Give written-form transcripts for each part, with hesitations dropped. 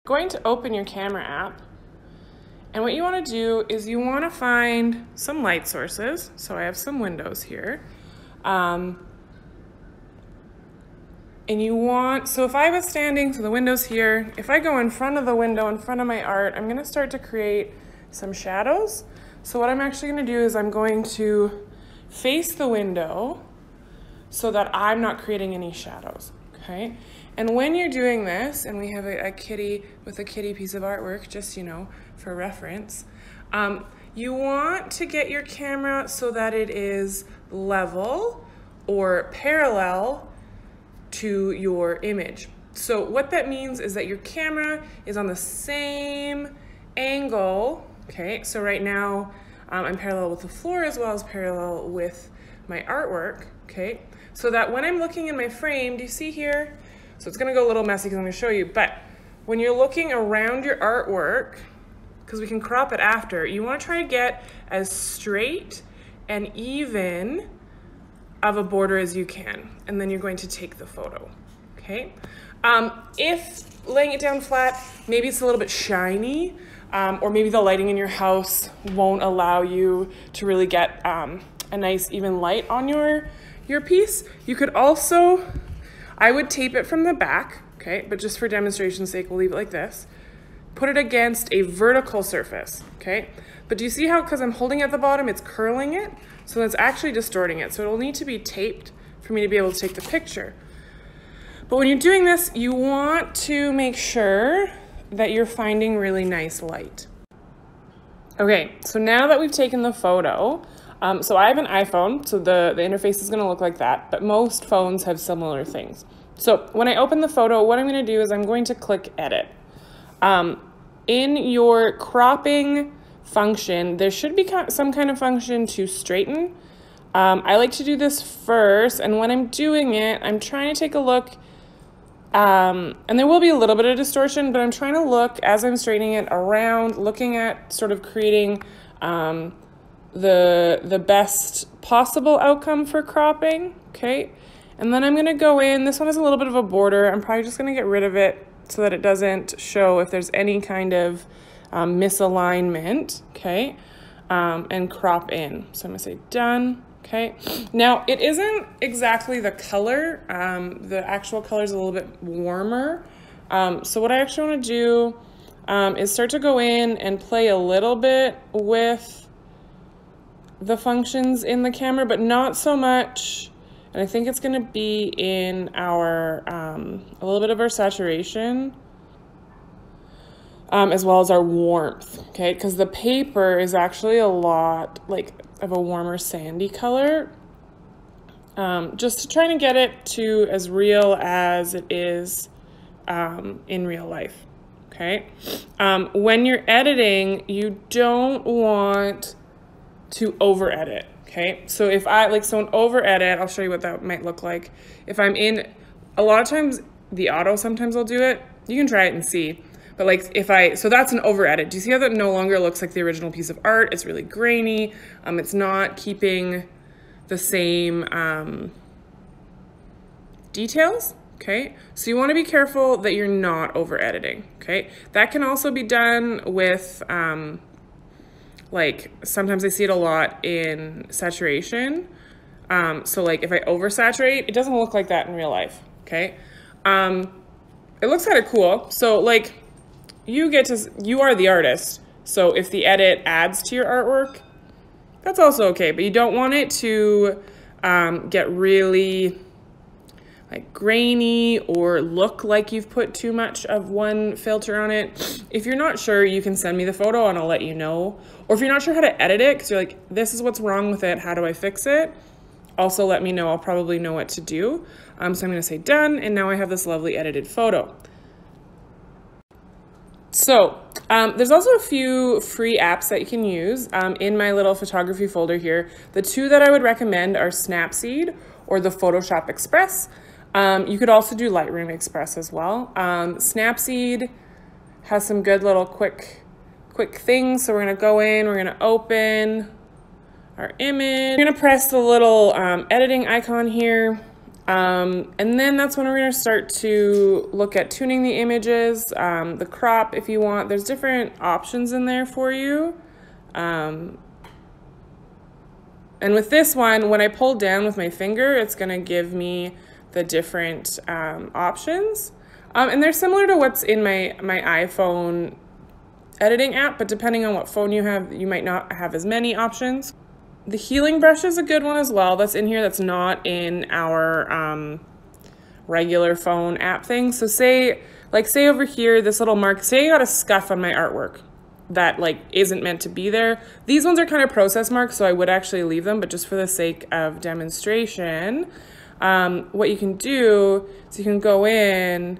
going to open your camera app. And what you want to do is you want to find some light sources. So I have some windows here. And you want, so if I was standing, so the window's here, if I go in front of the window, in front of my art, I'm going to start to create some shadows. So what I'm actually going to do is I'm going to face the window so that I'm not creating any shadows, okay? And when you're doing this, and we have a kitty with a kitty piece of artwork, just, you know, for reference, you want to get your camera so that it is level or parallel to your image. So what that means is that your camera is on the same angle, okay? So right now I'm parallel with the floor as well as parallel with my artwork, okay? So that when I'm looking in my frame, do you see here? So it's gonna go a little messy because I'm gonna show you, but when you're looking around your artwork, because we can crop it after, you wanna try to get as straight and even of a border as you can, and then you're going to take the photo, okay? If laying it down flat, maybe it's a little bit shiny, or maybe the lighting in your house won't allow you to really get a nice even light on your piece. You could also, I would tape it from the back, okay? But just for demonstration's sake, we'll leave it like this. Put it against a vertical surface, okay? But do you see how, because I'm holding at the bottom, it's curling it? So it's actually distorting it. So it'll need to be taped for me to be able to take the picture. But when you're doing this, you want to make sure that you're finding really nice light. Okay, so now that we've taken the photo, so I have an iPhone, so the interface is gonna look like that, but most phones have similar things. So when I open the photo, what I'm gonna do is I'm going to click edit. In your cropping function, there should be some kind of function to straighten. I like to do this first, and when I'm doing it, I'm trying to take a look, and there will be a little bit of distortion, but I'm trying to look as I'm straightening it around, looking at sort of creating the best possible outcome for cropping, okay? And then I'm gonna go in, this one has a little bit of a border, I'm probably just gonna get rid of it so that it doesn't show if there's any kind of misalignment, okay? And crop in. So I'm gonna say done, okay? Now it isn't exactly the color, the actual color is a little bit warmer. So what I actually wanna do is start to go in and play a little bit with the functions in the camera, but not so much. And I think it's gonna be in our, a little bit of our saturation, as well as our warmth, okay? Because the paper is actually a lot like of a warmer sandy color, just to try to get it to as real as it is in real life, okay? When you're editing, you don't want to over edit, okay? So if so an over edit, I'll show you what that might look like. If I'm in, a lot of times the auto sometimes will do it. You can try it and see. But like so that's an over edit. Do you see how that no longer looks like the original piece of art? It's really grainy. It's not keeping the same details, okay? So you wanna be careful that you're not over editing, okay? That can also be done with, like sometimes I see it a lot in saturation. So like if I oversaturate, it doesn't look like that in real life, okay? It looks kind of cool. So like you are the artist. So if the edit adds to your artwork, that's also okay, but you don't want it to get really like grainy or look like you've put too much of one filter on it. If you're not sure, you can send me the photo and I'll let you know. Or if you're not sure how to edit it, because you're like, this is what's wrong with it, how do I fix it? Also let me know, I'll probably know what to do. So I'm gonna say done, and now I have this lovely edited photo. So there's also a few free apps that you can use in my little photography folder here. The two that I would recommend are Snapseed or the Photoshop Express. You could also do Lightroom Express as well. Snapseed has some good little quick things. So we're gonna go in, we're gonna open our image. We're gonna press the little editing icon here. And then that's when we're going to start to look at tuning the images, the crop if you want. There's different options in there for you. And with this one, when I pull down with my finger, it's going to give me the different options. And they're similar to what's in my iPhone editing app, but depending on what phone you have, you might not have as many options. The healing brush is a good one as well. That's in here. That's not in our regular phone app thing. So say over here, this little mark, say I got a scuff on my artwork that like isn't meant to be there. These ones are kind of process marks, so I would actually leave them, but just for the sake of demonstration, what you can do is you can go in,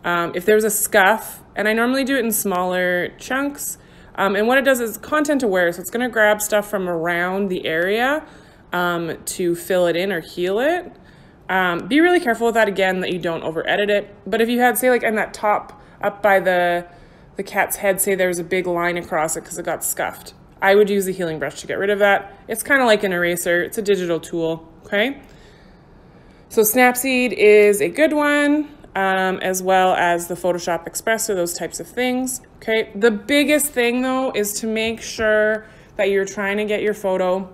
if there's a scuff, and I normally do it in smaller chunks, and what it does is content aware, so it's going to grab stuff from around the area to fill it in or heal it. Be really careful with that, again, that you don't over edit it. But if you had, say like in that top up by the cat's head, say there's a big line across it because it got scuffed, I would use the healing brush to get rid of that. It's kind of like an eraser. It's a digital tool, okay? So Snapseed is a good one, as well as the Photoshop Express or those types of things, okay? The biggest thing though is to make sure that you're trying to get your photo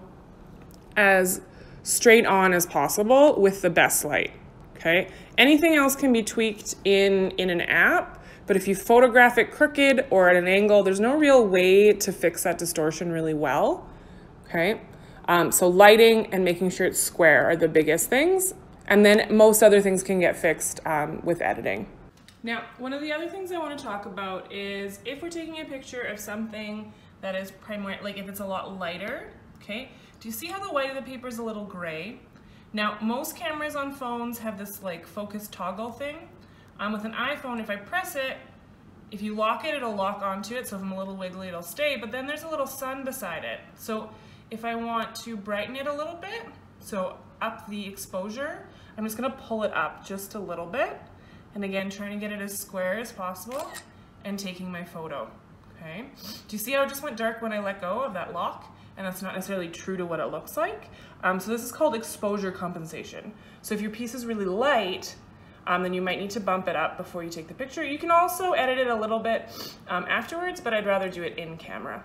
as straight on as possible with the best light, okay? Anything else can be tweaked in an app, but if you photograph it crooked or at an angle, there's no real way to fix that distortion really well, okay? So lighting and making sure it's square are the biggest things. And then most other things can get fixed with editing. Now, one of the other things I want to talk about is if we're taking a picture of something that is primarily, like if it's a lot lighter, okay? Do you see how the white of the paper is a little gray? Now, most cameras on phones have this like focus toggle thing. With an iPhone, if I press it, if you lock it, it'll lock onto it. So if I'm a little wiggly, it'll stay, but then there's a little sun beside it. So if I want to brighten it a little bit, so up the exposure, I'm just gonna pull it up just a little bit. And again, trying to get it as square as possible and taking my photo, okay? Do you see how it just went dark when I let go of that lock? And that's not necessarily true to what it looks like. So this is called exposure compensation. So if your piece is really light, then you might need to bump it up before you take the picture. You can also edit it a little bit afterwards, but I'd rather do it in camera.